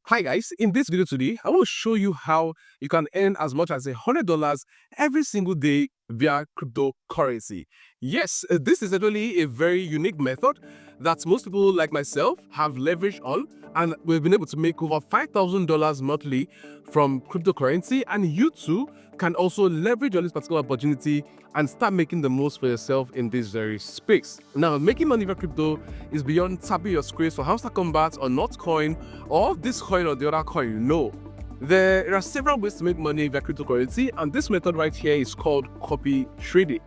Hi guys, in this video today, I will show you how you can earn as much as $100 every single day via cryptocurrency. Yes, this is actually a very unique method that most people like myself have leveraged on, and we've been able to make over $5,000 monthly from cryptocurrency, and you too can also leverage on this particular opportunity and start making the most for yourself in this very space. Now, making money via crypto is beyond tapping your screens for hamster combat or Notcoin or this coin or the other coin. No. There are several ways to make money via cryptocurrency, and this method right here is called copy trading.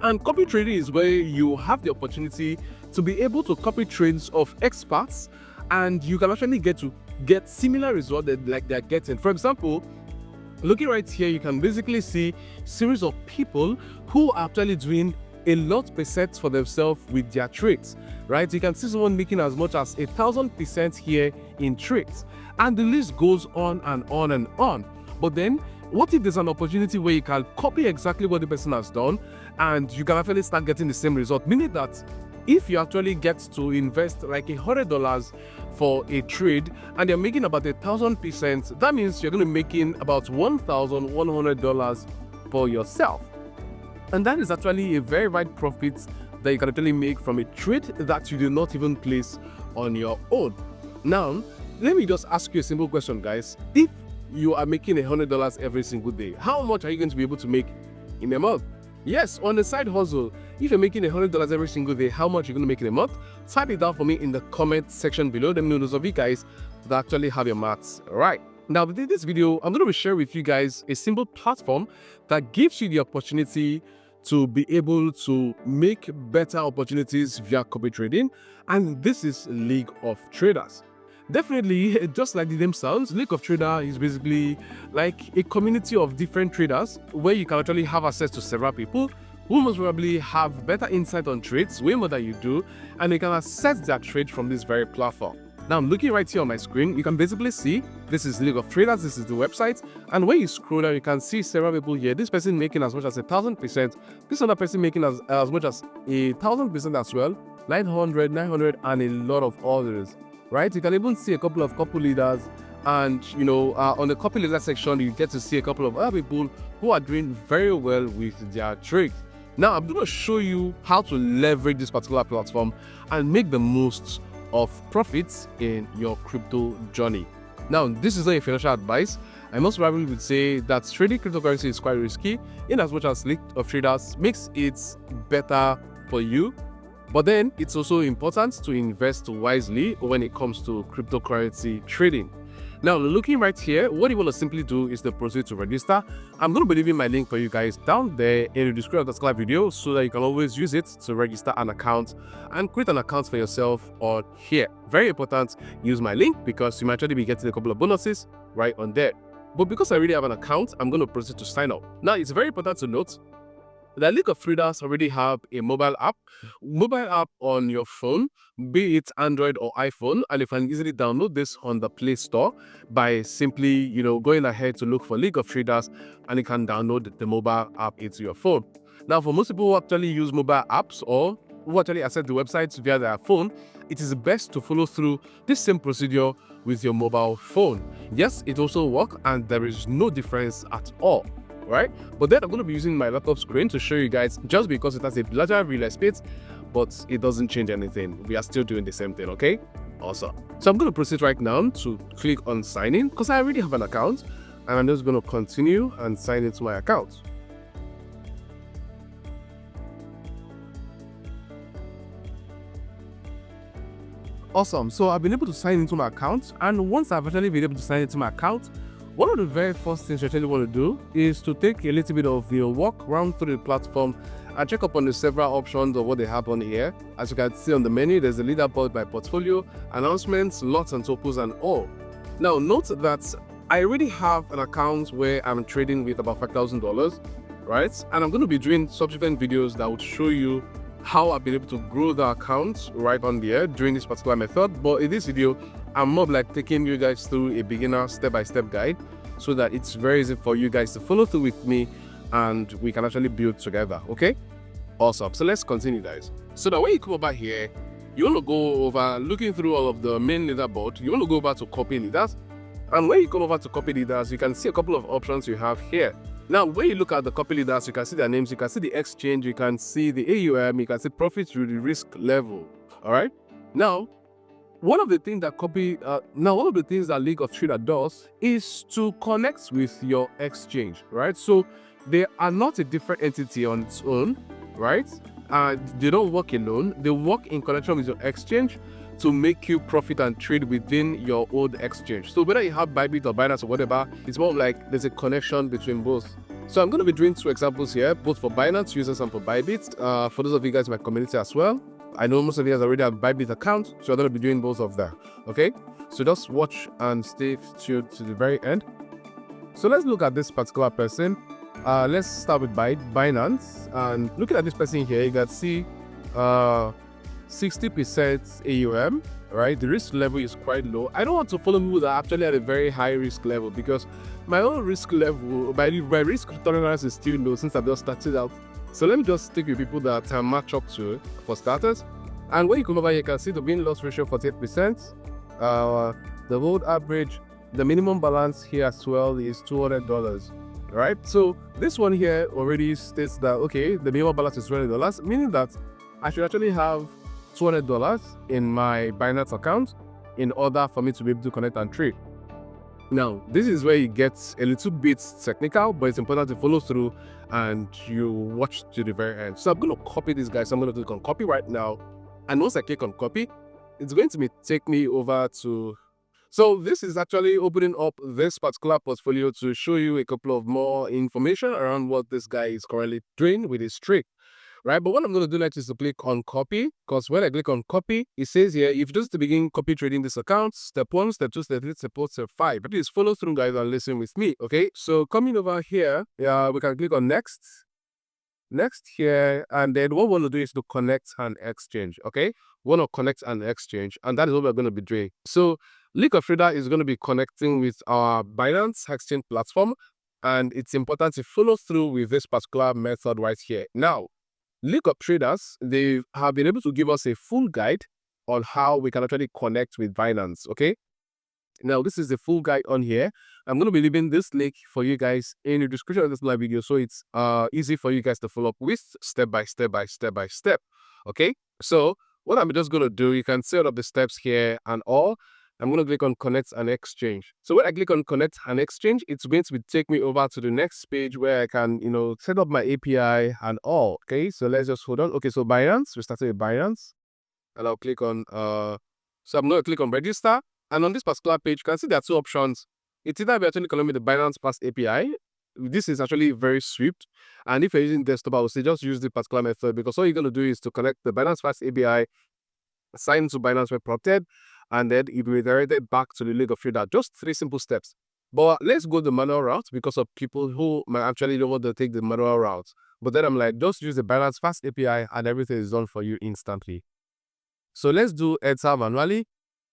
And copy trading is where you have the opportunity to be able to copy trades of experts, and you can actually get similar results like they're getting. For example, looking right here, you can basically see series of people who are actually doing a lot percent for themselves with their trades, right? You can see someone making as much as 1,000% here in trades, and the list goes on and on and on. But then, what if there's an opportunity where you can copy exactly what the person has done, and you can actually start getting the same result? Meaning that if you actually get to invest like $100 for a trade and you're making about 1,000%, that means you're going to be making about $1,100 for yourself. And that is actually a very wide profit that you can actually make from a trade that you do not even place on your own. Now, let me just ask you a simple question, guys. If you are making $100 every single day, how much are you going to be able to make in a month? Yes, on the side hustle, if you're making $100 every single day, how much are you going to make in a month? Type it down for me in the comment section below. Let me know those of you guys that actually have your maths right. Now, within this video, I'm going to share with you guys a simple platform that gives you the opportunity to be able to make better opportunities via copy trading, and this is League of Traders. Definitely, just like the name sounds, League of Traders is basically like a community of different traders where you can actually have access to several people who most probably have better insight on trades, way more than you do, and you can access their trade from this very platform. Now, I'm looking right here on my screen. You can basically see this is League of Traders, this is the website, and when you scroll down, you can see several people here. This person making as much as 1,000%, this other person making as much as 1,000% as well, 900, and a lot of others. Right? You can even see a couple of copy leaders, and on the copy leader section, you get to see a couple of other people who are doing very well with their trade. Now, I'm going to show you how to leverage this particular platform and make the most of profits in your crypto journey. Now, this is not a financial advice. I most probably would say that trading cryptocurrency is quite risky, in as much as League of Traders makes it better for you. But then it's also important to invest wisely when it comes to cryptocurrency trading. Now, looking right here, what you want to simply do is to proceed to register. I'm going to be leaving my link for you guys down there in the description of this video so that you can always use it to register an account and create an account for yourself on here. Very important, use my link because you might actually be getting a couple of bonuses right on there. But because I already have an account, I'm going to proceed to sign up. Now, it's very important to note the League of Traders already have a mobile app on your phone, be it Android or iPhone, and you can easily download this on the Play Store by simply, going ahead to look for League of Traders, and you can download the mobile app into your phone. Now, for most people who actually use mobile apps or who actually access the websites via their phone, it is best to follow through this same procedure with your mobile phone. Yes, it also works, and there is no difference at all. Right? But then I'm going to be using my laptop screen to show you guys, just because it has a larger real estate, but it doesn't change anything. We are still doing the same thing, okay? Awesome. So I'm going to proceed right now to click on sign in because I already have an account, and I'm just going to continue and sign into my account. Awesome. So I've been able to sign into my account, and once I've actually been able to sign into my account, one of the very first things you actually want to do is to take a little bit of walk around through the platform and check up on the several options of what they have on here. As you can see on the menu, there's a leaderboard by portfolio, announcements, lots and topos and all. Now, note that I already have an account where I'm trading with about $5,000, right? And I'm going to be doing subsequent videos that would show you how I've been able to grow the account right on there during this particular method. But in this video, I'm more like taking you guys through a beginner step-by-step guide so that it's very easy for you guys to follow through with me and we can actually build together, okay? Awesome. So let's continue, guys. So the way you come over here, you want to go over, looking through all of the main leaderboard, you want to go over to copy leaders. And when you come over to copy leaders, you can see a couple of options you have here. Now, when you look at the copy leaders, you can see their names, you can see the exchange, you can see the AUM, you can see profit through the risk level. All right. Now, one of the things that League of Trader does is to connect with your exchange, right? So they are not a different entity on its own, right? They don't work alone. They work in connection with your exchange to make you profit and trade within your old exchange. So whether you have Bybit or Binance or whatever, it's more like there's a connection between both. So I'm going to be doing 2 examples here, both for Binance users and for Bybit. For those of you guys in my community as well, I know most of you guys already have Bybit account, so I'm going to be doing both of that. Okay, so just watch and stay tuned to the very end. So let's look at this particular person. Let's start with Binance, and looking at this person here, you can see 60% AUM, right? The risk level is quite low. I don't want to follow people that are actually at a very high risk level, because my own risk level, my risk tolerance is still low since I've just started out. So let me just stick with people that can match up to it for starters. And when you come over here, you can see the win-loss ratio 48%. The world average, the minimum balance here as well is $200. Right? So this one here already states that, okay, the minimum balance is $200, meaning that I should actually have $200 in my Binance account in order for me to be able to connect and trade. Now, this is where it gets a little bit technical, but it's important to follow through and you watch to the very end. So I'm going to copy this, guys. I'm going to click on copy right now. And once I click on copy, it's going to take me over to... So this is actually opening up this particular portfolio to show you a couple of more information around what this guy is currently doing with his trade. Right, but what I'm going to do next is to click on copy, because when I click on copy, it says here, if you just to begin copy trading this account, step 1, step 2, step 3, step 4, step 5. Please follow through, guys, and listen with me. Okay, so coming over here, we can click on next here, and then what we want to do is to connect an exchange. Okay, we want to connect an exchange, and that is what we're going to be doing. So League of Trader is going to be connecting with our Binance exchange platform, and it's important to follow through with this particular method right here. Now, League of Traders, they have been able to give us a full guide on how we can actually connect with Binance. Okay, now this is the full guide on here. I'm going to be leaving this link for you guys in the description of this live video, so it's easy for you guys to follow up with step by step. Okay, so what I'm just going to do, you can set up the steps here and all. I'm going to click on connect an exchange. So when I click on connect an exchange, it's going to take me over to the next page where I can, set up my API and all. Okay, so let's just hold on. Okay, so Binance, we started with Binance, and I'll click on, so I'm going to click on register. And on this particular page, you can see there are 2 options. It's either we're actually calling me the Binance Fast API. This is actually very swift. And if you're using desktop, I would say just use the particular method, because all you're going to do is to connect the Binance Fast API, sign to Binance Web Protected, and then it will redirect it back to the League of Trader. Just 3 simple steps. But let's go the manual route, because of people who might actually don't want to take the manual route. But then I'm like, just use the Binance Fast API and everything is done for you instantly. So let's do enter manually.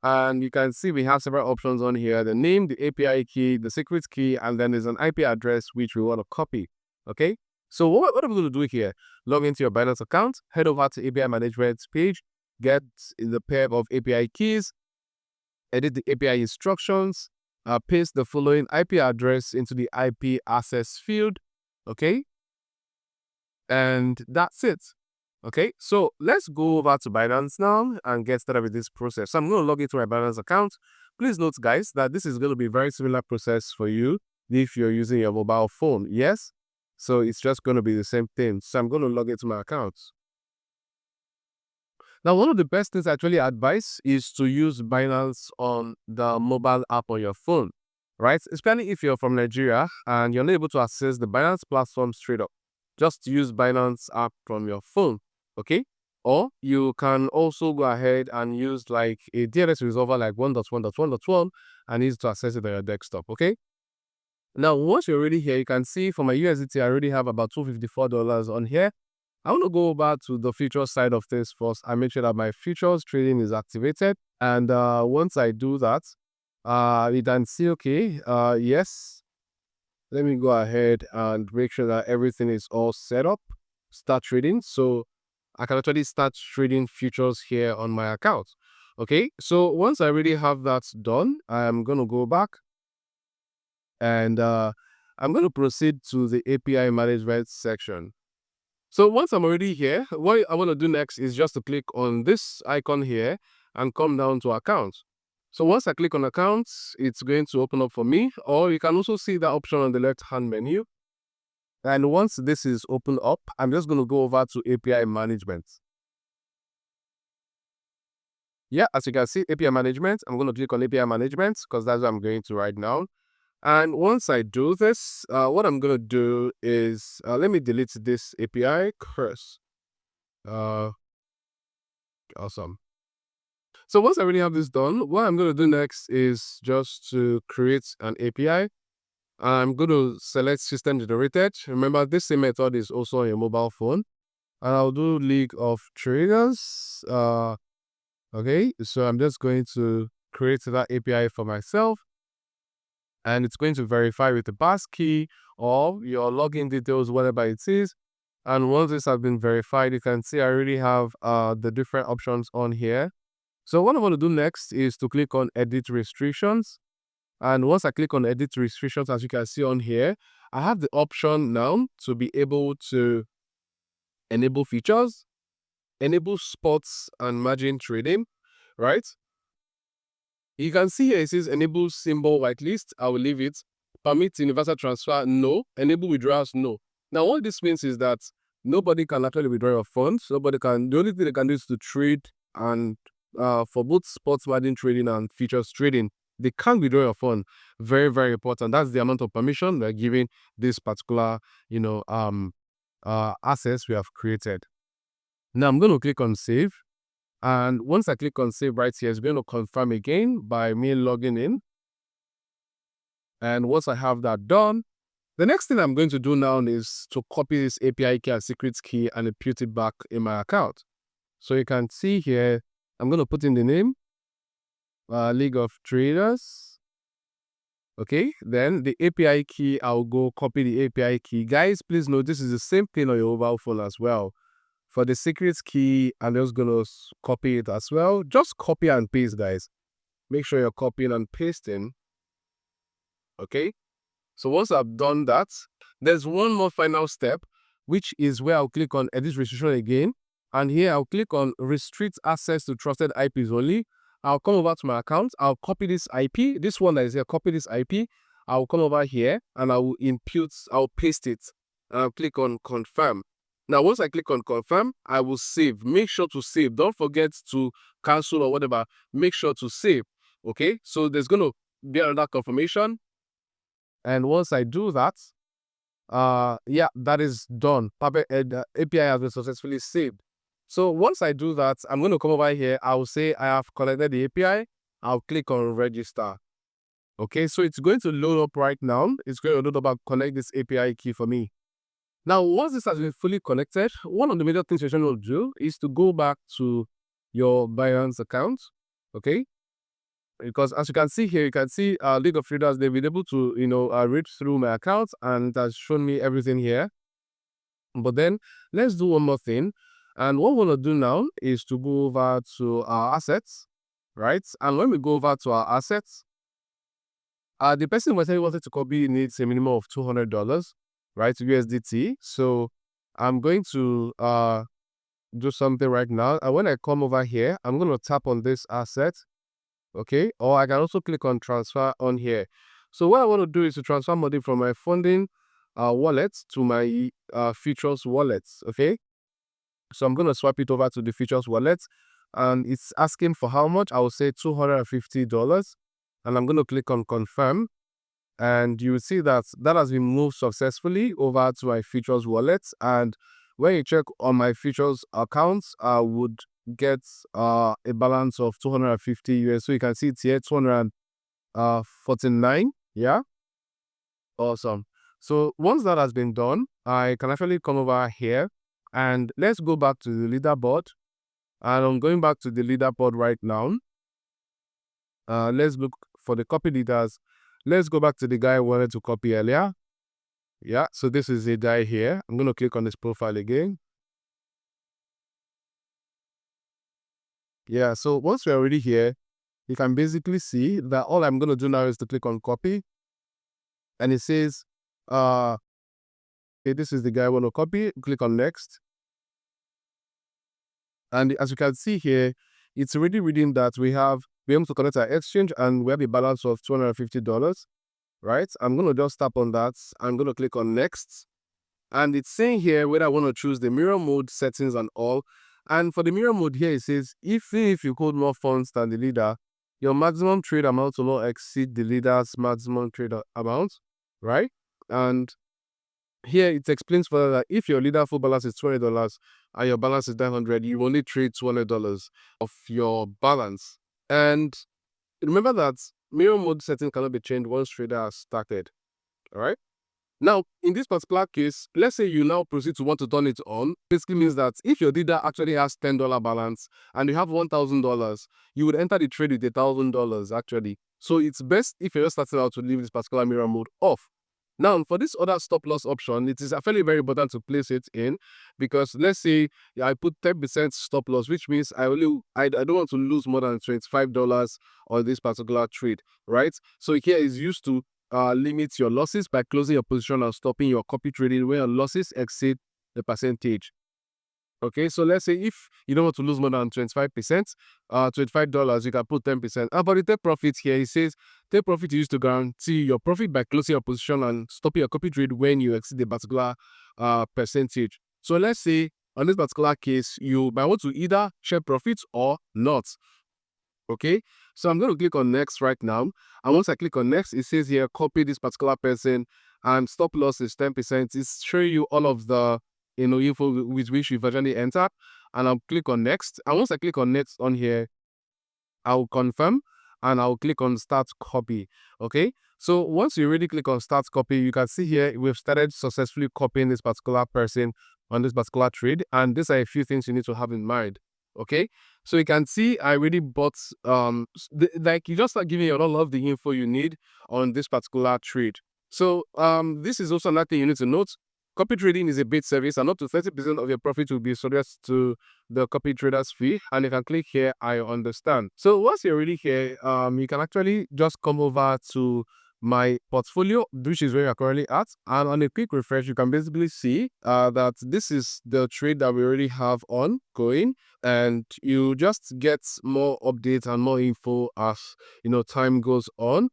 And you can see we have several options on here: the name, the API key, the secret key, and then there's an IP address which we want to copy. Okay, so what I'm going to do here, log into your Binance account, head over to API management page, get the pair of API keys, edit the API instructions, paste the following IP address into the IP access field. Okay, and that's it. Okay, so let's go over to Binance now and get started with this process. So I'm going to log into my Binance account. Please note, guys, that this is going to be a very similar process for you if you're using your mobile phone. Yes, so it's just going to be the same thing. So I'm going to log into my account. Now, one of the best things I actually advise is to use Binance on the mobile app on your phone, right? Especially if you're from Nigeria and you're not able to access the Binance platform straight up. Just use Binance app from your phone. Okay, or you can also go ahead and use like a DNS resolver like 1.1.1.1 and use to access it on your desktop. Okay, now once you're already here, you can see for my USDT, I already have about $254 on here. I want to go back to the futures side of this first and make sure that my futures trading is activated. And once I do that, we can see, okay, yes, let me go ahead and make sure that everything is all set up, start trading. So I can actually start trading futures here on my account. Okay, so once I already have that done, I'm going to go back And I'm going to proceed to the API management section. So once I'm already here, what I want to do next is just to click on this icon here and come down to accounts. So once I click on accounts, it's going to open up for me, or you can also see that option on the left-hand menu. And once this is opened up, I'm just going to go over to API management. Yeah, as you can see, API management, I'm going to click on API management because that's what I'm going to right now. And once I do this, what I'm going to do is, let me delete this API curse. Awesome. So once I already have this done, what I'm going to do next is just to create an API. I'm going to select system generated. Remember, this same method is also on your mobile phone. And I'll do League of Traders. Okay, so I'm just going to create that API for myself. And it's going to verify with the passkey or your login details, whatever it is. And once this has been verified, you can see I already have the different options on here. So what I want to do next is to click on edit restrictions. And once I click on edit restrictions, as you can see on here, I have the option now to be able to enable features, enable spots and margin trading, right? You can see here it says enable symbol whitelist. I will leave it. Permit universal transfer, no. Enable withdrawals, no. Now what this means is that nobody can actually withdraw your funds. The only thing they can do is to trade, and for both sports margin trading and futures trading, they can't withdraw your fund. Very, very important. That's the amount of permission we're giving this particular, assets we have created. Now I'm going to click on save. And once I click on save right here, it's going to confirm again by me logging in. And once I have that done, the next thing I'm going to do now is to copy this API key and secrets key and input it back in my account. So you can see here, I'm going to put in the name, League of Traders. Okay, then the API key, I'll go copy the API key. Guys, please note this is the same thing on your mobile phone as well. For the secrets key, I'm just going to copy it as well. Just copy and paste, guys. Make sure you're copying and pasting. Okay. So once I've done that, there's one more final step, which is where I'll click on edit restriction again. And here I'll click on restrict access to trusted IPs only. I'll come over to my account. I'll copy this IP. This one that is here, copy this IP. I'll come over here and I'll paste it. And I'll click on confirm. Now, once I click on confirm, I will save. Make sure to save. Don't forget to cancel or whatever. Make sure to save. Okay, so there's going to be another confirmation. And once I do that, yeah, that is done. The API has been successfully saved. So once I do that, I'm going to come over here. I will say I have connected the API. I'll click on register. Okay, so it's going to load up right now. It's going to load up and connect this API key for me. Now, once this has been fully connected, one of the major things you're going to do is to go back to your Binance account. Okay, because as you can see here, you can see League of Traders, they've been able to, read through my account and it has shown me everything here. But then let's do one more thing. And what we're going to do now is to go over to our assets, right? And when we go over to our assets, the person who wanted to copy needs a minimum of $200, right? USDT. So I'm going to do something right now. And when I come over here, I'm going to tap on this asset. Okay, or I can also click on transfer on here. So what I want to do is to transfer money from my funding wallet to my futures wallet. Okay, so I'm going to swap it over to the futures wallet, and it's asking for how much. I will say $250, and I'm going to click on confirm, and you will see that that has been moved successfully over to my futures wallet. And when you check on my futures accounts, I would get a balance of 250 US. So you can see it's here 249. Yeah, awesome. So once that has been done, I can actually come over here and let's go back to the leaderboard. And I'm going back to the leaderboard right now. Let's look for the copy leaders. Let's go back to the guy I wanted to copy earlier. Yeah, so this is the guy here. I'm going to click on this profile again. Yeah, so once we're already here, you can basically see that all I'm going to do now is to click on copy. and it says, okay, this is the guy I want to copy. Click on next. And as you can see here, it's already reading that we're able to connect our exchange and we have a balance of $250, right? I'm going to just tap on that. I'm going to click on next. And it's saying here whether I want to choose the mirror mode settings and all. And for the mirror mode here, it says, if you hold more funds than the leader, your maximum trade amount will not exceed the leader's maximum trade amount, right? And here it explains further that if your leader full balance is $20 and your balance is $900, you only trade $200 of your balance. And remember that mirror mode setting cannot be changed once trader has started. All right. Now, in this particular case, let's say you now proceed to want to turn it on. Basically means that if your leader actually has $10 balance and you have $1,000, you would enter the trade with $1,000 actually. So it's best if you're just starting out to leave this particular mirror mode off. Now, for this other stop loss option, it is actually very important to place it in, because let's say I put 10% stop loss, which means I don't want to lose more than $25 on this particular trade, right? So here is used to limit your losses by closing your position and stopping your copy trading when your losses exceed the percentage. Okay, so let's say if you don't want to lose more than 25%, $25, you can put 10%. But the take profit here, it says take profit is used to guarantee your profit by closing your position and stopping your copy trade when you exceed a particular percentage. So let's say on this particular case, you might want to either share profits or not. Okay, so I'm going to click on next right now. And once I click on next, it says here, copy this particular person and stop loss is 10%. It's showing you all of the info with which you've actually entered. And I'll click on next. And once I click on next on here, I'll confirm and I'll click on start copy. Okay, so once you already click on start copy, you can see here we've started successfully copying this particular person on this particular trade. And these are a few things you need to have in mind. Okay, so you can see I already bought like you just start giving a lot of the info you need on this particular trade. So this is also another thing you need to note. Copy trading is a bait service, and up to 30% of your profit will be subject to the copy trader's fee. And you can click here, I understand. So once you're already here, you can actually just come over to my portfolio, which is where you're currently at, and on a quick refresh, you can basically see that this is the trade that we already have ongoing, and you just get more updates and more info as time goes on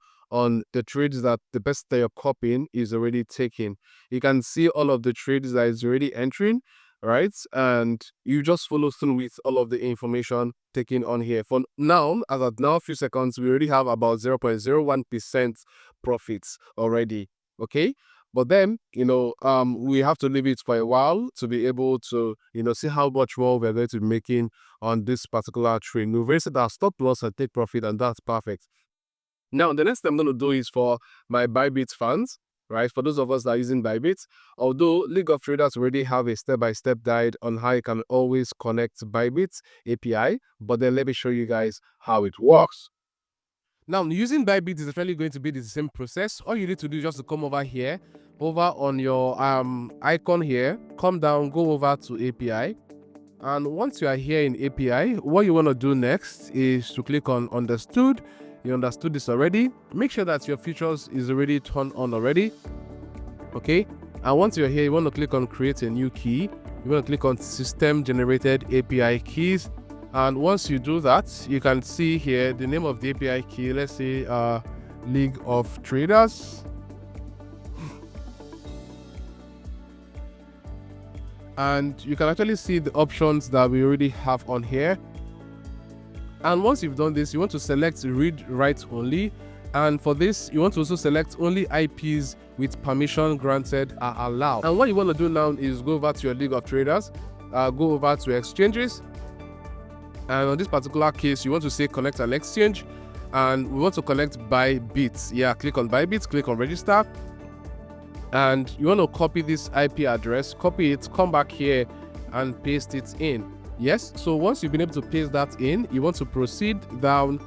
the trades that the person that you're copying is already taking. You can see all of the trades that is already entering, right? And you just follow through with all of the information taken on here. For now, as of now, a few seconds, we already have about 0.01% profits already. Okay, but then we have to leave it for a while to be able to see how much more we're going to be making on this particular trade. We've raised our stop loss and take profit, and that's perfect. Now, the next thing I'm going to do is for my Bybit fans, right? For those of us that are using Bybit, although League of Traders already have a step-by-step guide on how you can always connect Bybit API, but then let me show you guys how it works. Now, using Bybit is actually going to be the same process. All you need to do is just to come over here, over on your icon here, come down, go over to API. And once you are here in API, what you want to do next is to click on understood. You understood this already. Make sure that your features is already turned on already. Okay, and once you're here, you want to click on create a new key. You want to click on system generated API keys, and once you do that, you can see here the name of the API key. Let's say League of Traders. And you can actually see the options that we already have on here. And once you've done this, you want to select read write only, and for this you want to also select only IPs with permission granted are allowed. And what you want to do now is go over to your League of Traders, go over to exchanges, and on this particular case you want to say connect an exchange, and we want to connect Bybit. Yeah, click on Bybit, click on register, and you want to copy this IP address, copy it, come back here and paste it in. Yes, so once you've been able to paste that in, you want to proceed down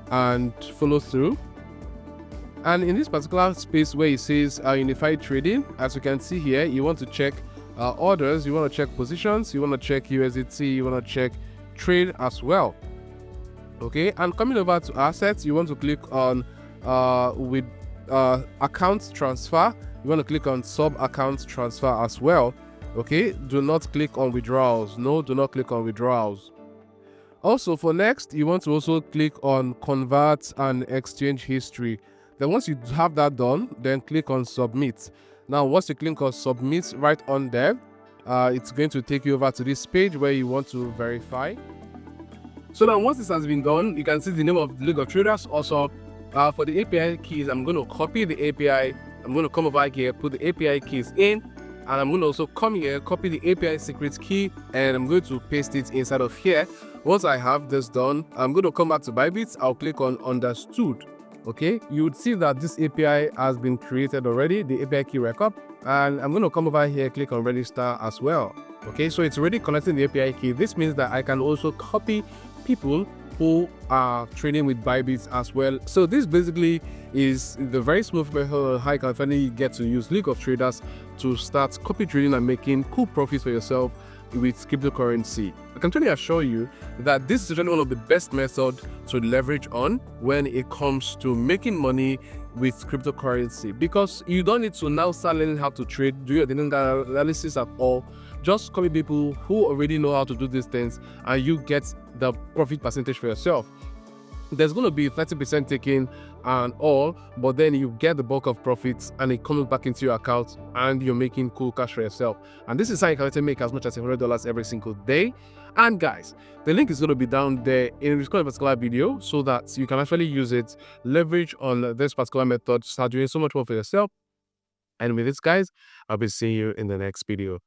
and follow through. And in this particular space where it says unified trading, as you can see here, you want to check orders, you want to check positions, you want to check USDT, you want to check trade as well. Okay, and coming over to assets, you want to click on with account transfer. You want to click on sub account transfer as well. Okay, do not click on withdrawals. No, do not click on withdrawals. Also, for next, you want to also click on convert and exchange history. Then once you have that done, then click on submit. Now once you click on submit right on there, it's going to take you over to this page where you want to verify. So now once this has been done, you can see the name of the League of Traders. Also, for the API keys, I'm going to copy the API. I'm going to come over here, put the API keys in, and I'm going to also come here, copy the API secret key, and I'm going to paste it inside of here. Once I have this done, I'm going to come back to Bybit. I'll click on understood. Okay, you would see that this API has been created already, the API key record, and I'm going to come over here, click on register as well. Okay, so it's already connecting the API key. This means that I can also copy people who are trading with Bybit as well. So this basically is the very smooth method how you can finally get to use League of Traders to start copy trading and making cool profits for yourself with cryptocurrency. I can totally assure you that this is one of the best methods to leverage on when it comes to making money with cryptocurrency, because you don't need to now start learning how to trade, do your data analysis at all. Just copy people who already know how to do these things and you get the profit percentage for yourself. There's going to be 30% taken and all, but then you get the bulk of profits and it comes back into your account and you're making cool cash for yourself. And this is how you can make as much as $100 every single day. And guys, the link is going to be down there in this particular video so that you can actually use it, leverage on this particular method, start doing so much more for yourself. And with this, guys, I'll be seeing you in the next video.